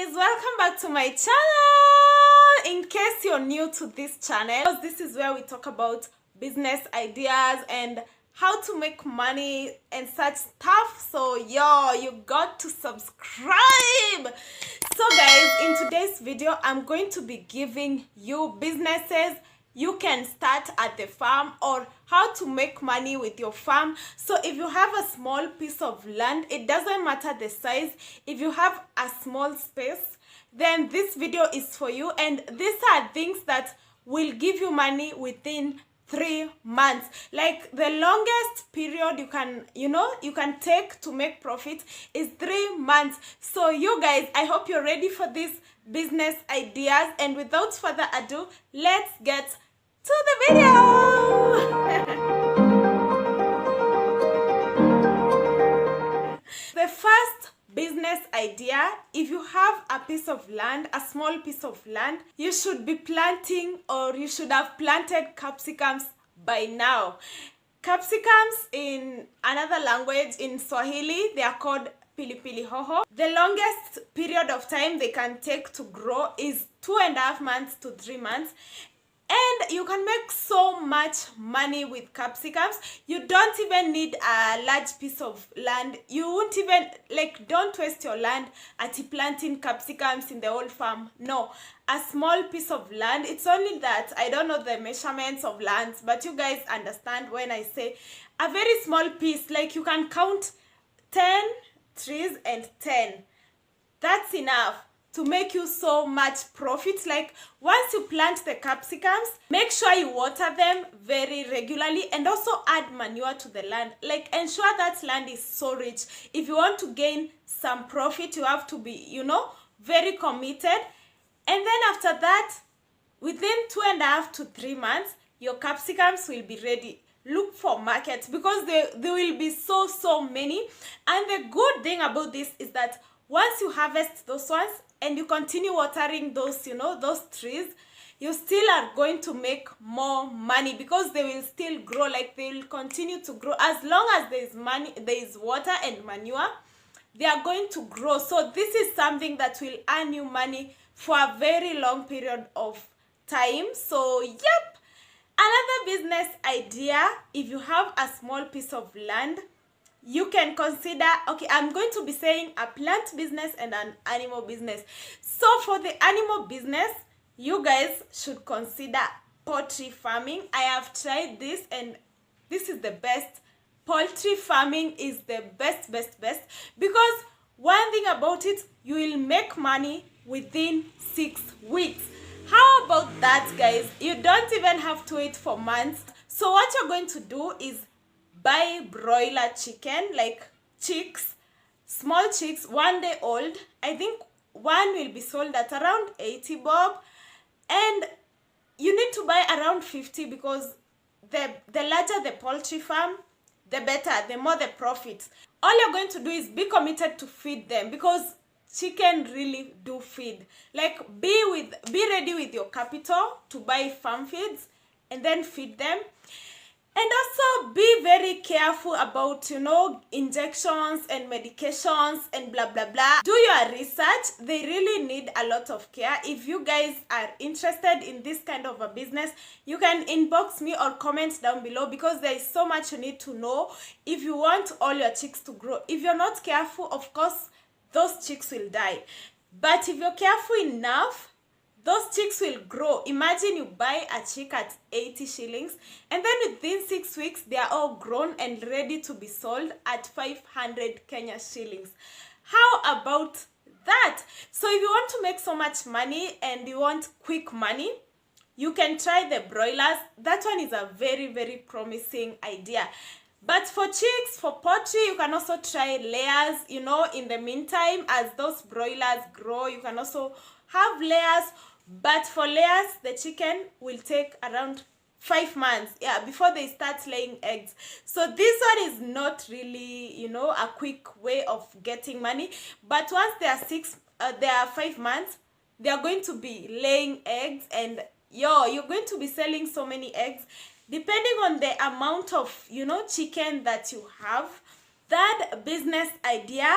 guys, welcome back to my channel. In case you're new to this channel, this is where we talk about business ideas and how to make money and such stuff. So you got to subscribe. So guys, in today's video I'm going to be giving you businesses you can start at the farm or how to make money with your farm. So if you have a small piece of land, it doesn't matter the size. If you have a small space, then this video is for you. And these are things that will give you money within 3 months. Like the longest period you can take to make profit is 3 months. So you guys, I hope you're ready for these business ideas, and without further ado, let's get to the video. The first business idea: if you have a piece of land, a small piece of land, you should be planting, or you should have planted capsicums by now. Capsicums, in another language, in Swahili, they are called pilipili hoho. The longest period of time they can take to grow is 2.5 months to 3 months. And you can make so much money with capsicums. You don't even need a large piece of land. You won't even, don't waste your land at planting capsicums in the whole farm. No, a small piece of land. It's only that I don't know the measurements of lands, but you guys understand when I say a very small piece. Like you can count 10 trees and 10. That's enough to make you so much profit. Like once you plant the capsicums, make sure you water them very regularly and also add manure to the land. Like ensure that land is so rich. If you want to gain some profit, you have to be, very committed. And then after that, within 2.5 to 3 months, your capsicums will be ready. Look for markets because there will be so many. And the good thing about this is that once you harvest those ones and you continue watering those, those trees, you still are going to make more money because they will still grow. Like they will continue to grow. As long as there is money, there is water and manure, they are going to grow. So this is something that will earn you money for a very long period of time. So yep. Another business idea: if you have a small piece of land, you can consider, okay, I'm going to be saying a plant business and an animal business. So for the animal business, you guys should consider poultry farming. I have tried this and this is the best. Poultry farming is the best because one thing about it, you will make money within 6 weeks. How about that, guys? You don't even have to wait for months. So what you're going to do is buy broiler chicken, like chicks, small chicks, 1 day old. I think one will be sold at around 80 bob, and you need to buy around 50 because the larger the poultry farm, the better, the more the profit. All you're going to do is be committed to feed them because chicken really do feed. Like be ready with your capital to buy farm feeds and then feed them. And also be very careful about, injections and medications and blah, blah, blah. Do your research. They really need a lot of care. If you guys are interested in this kind of a business, you can inbox me or comment down below because there is so much you need to know if you want all your chicks to grow. If you're not careful, of course, those chicks will die. But if you're careful enough, those chicks will grow. Imagine you buy a chick at 80 shillings and then within 6 weeks, they are all grown and ready to be sold at 500 Kenya shillings. How about that? So if you want to make so much money and you want quick money, you can try the broilers. That one is a very promising idea. But for chicks, for poultry, you can also try layers, in the meantime, as those broilers grow, you can also have layers. But for layers, the chicken will take around 5 months, before they start laying eggs. So this one is not really, a quick way of getting money. But once they are 5 months, they are going to be laying eggs, and you're going to be selling so many eggs. Depending on the amount of, chicken that you have. That business idea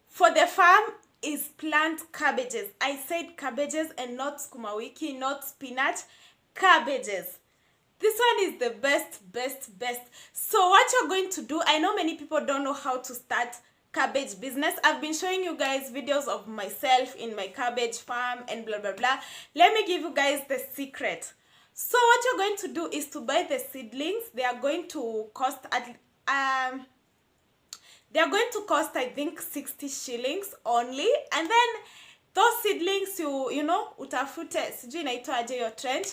for the farm, is plant cabbages. I said cabbages and not sukuma wiki, not spinach, cabbages. This one is the best. So what you're going to do, I know many people don't know how to start cabbage business. I've been showing you guys videos of myself in my cabbage farm and blah blah blah. Let me give you guys the secret. So what you're going to do is to buy the seedlings. They are going to cost I think 60 shillings only, and then those seedlings you know utafute sijui inaitwa aje your trench,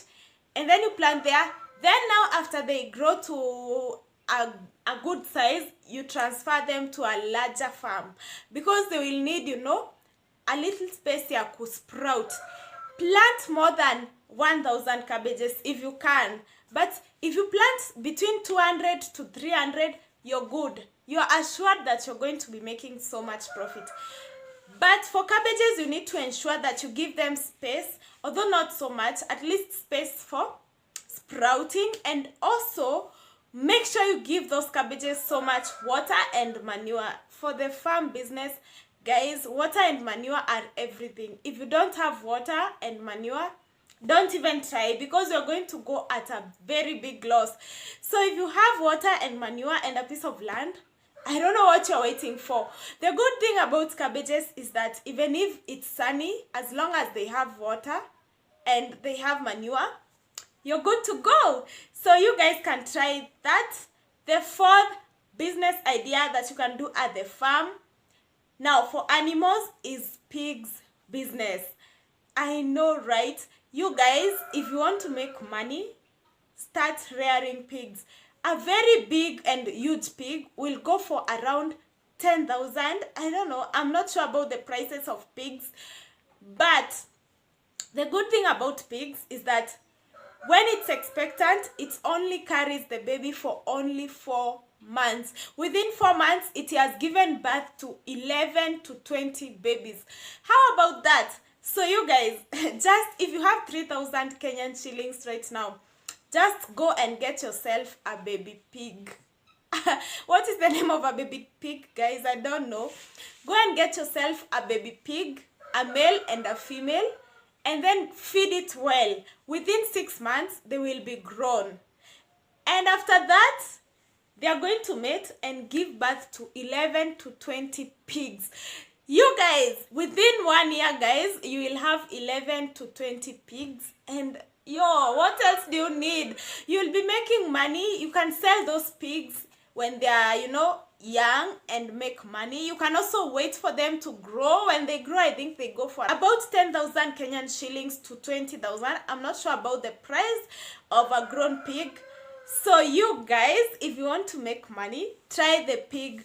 and then you plant there. Then now after they grow to a good size, you transfer them to a larger farm because they will need, you know, a little space here to sprout. Plant more than 1,000 cabbages if you can, but if you plant between 200 to 300, you're good. You're assured that you're going to be making so much profit. But for cabbages, you need to ensure that you give them space, although not so much, at least space for sprouting, and also make sure you give those cabbages so much water and manure. For the farm business, guys, water and manure are everything. If you don't have water and manure, don't even try, because you're going to go at a very big loss. So if you have water and manure and a piece of land, I don't know what you're waiting for. The good thing about cabbages is that even if it's sunny, as long as they have water and they have manure, you're good to go. So you guys can try that. The fourth business idea that you can do at the farm now for animals is pigs business. I know, right? You guys, if you want to make money, start rearing pigs. A very big and huge pig will go for around 10,000. I don't know. I'm not sure about the prices of pigs. But the good thing about pigs is that when it's expectant, it only carries the baby for only 4 months. Within 4 months, it has given birth to 11 to 20 babies. How about that? So you guys, just if you have 3,000 Kenyan shillings right now, just go and get yourself a baby pig. What is the name of a baby pig, guys? I don't know. Go and get yourself a baby pig, a male and a female, and then feed it well. Within 6 months, they will be grown. And after that, they are going to mate and give birth to 11 to 20 pigs. You guys, within 1 year, guys, you will have 11 to 20 pigs. And yo, what else do you need? You'll be making money. You can sell those pigs when they are, you know, young and make money. You can also wait for them to grow. When they grow, I think they go for about 10,000 Kenyan shillings to 20,000. I'm not sure about the price of a grown pig. So you guys, if you want to make money, try the pig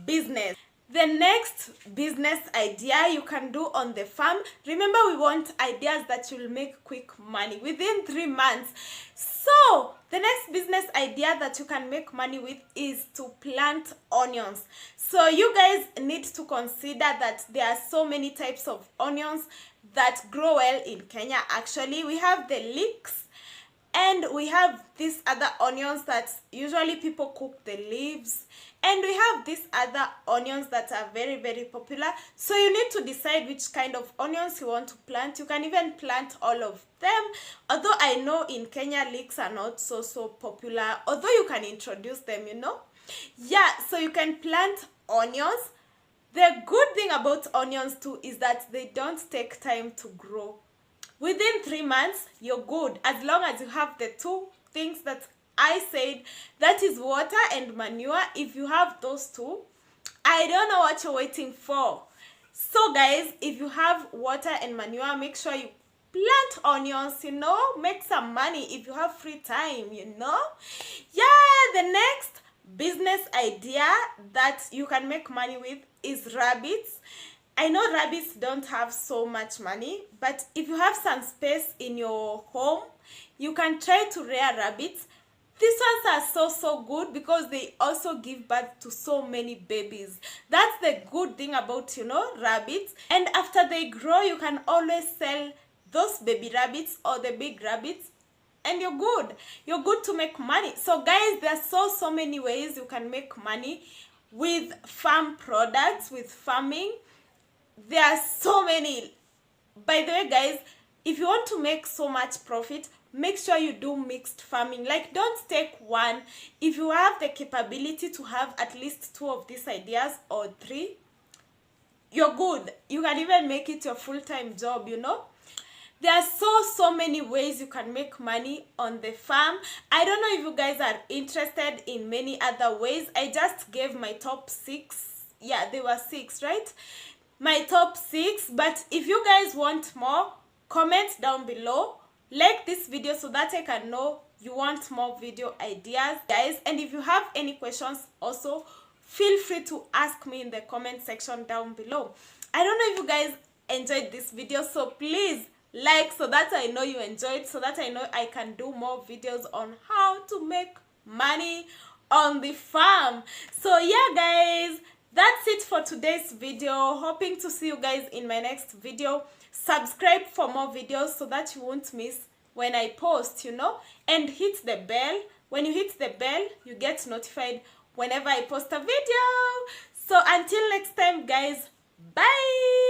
business. The next business idea you can do on the farm, remember we want ideas that will make quick money within 3 months. So the next business idea that you can make money with is to plant onions. So you guys need to consider that there are so many types of onions that grow well in Kenya. Actually, we have the leeks, and we have these other onions that usually people cook the leaves. And we have these other onions that are very popular. So you need to decide which kind of onions you want to plant. You can even plant all of them. Although I know in Kenya, leeks are not so popular. Although you can introduce them, you know. Yeah, so you can plant onions. The good thing about onions too is that they don't take time to grow. Within 3 months, you're good. As long as you have the two things that I said, that is water and manure. If you have those two, I don't know what you're waiting for. So guys, if you have water and manure, make sure you plant onions, you know, make some money if you have free time, you know. Yeah, the next business idea that you can make money with is rabbits. I know rabbits don't have so much money, but if you have some space in your home, you can try to rear rabbits. These ones are so good because they also give birth to so many babies. That's the good thing about, you know, rabbits. And after they grow, you can always sell those baby rabbits or the big rabbits, and you're good. You're good to make money. So guys, there's so many ways you can make money with farm products, with farming. There are so many. By the way, guys, if you want to make so much profit, make sure you do mixed farming. Like, don't take one. If you have the capability to have at least 2 of these ideas or 3, you're good. You can even make it your full-time job, you know. There are so many ways you can make money on the farm. I don't know if you guys are interested in many other ways. I just gave my top 6. Yeah, they were 6, right? My top 6. But if you guys want more, comment down below. Like this video so that I can know you want more video ideas, guys. And if you have any questions also, feel free to ask me in the comment section down below. I don't know if you guys enjoyed this video, so please like so that I know you enjoyed, so that I know I can do more videos on how to make money on the farm. So yeah, guys, that's it for today's video. Hoping to see you guys in my next video. Subscribe for more videos so that you won't miss when I post, you know, and hit the bell. When you hit the bell, you get notified whenever I post a video. So until next time, guys, bye.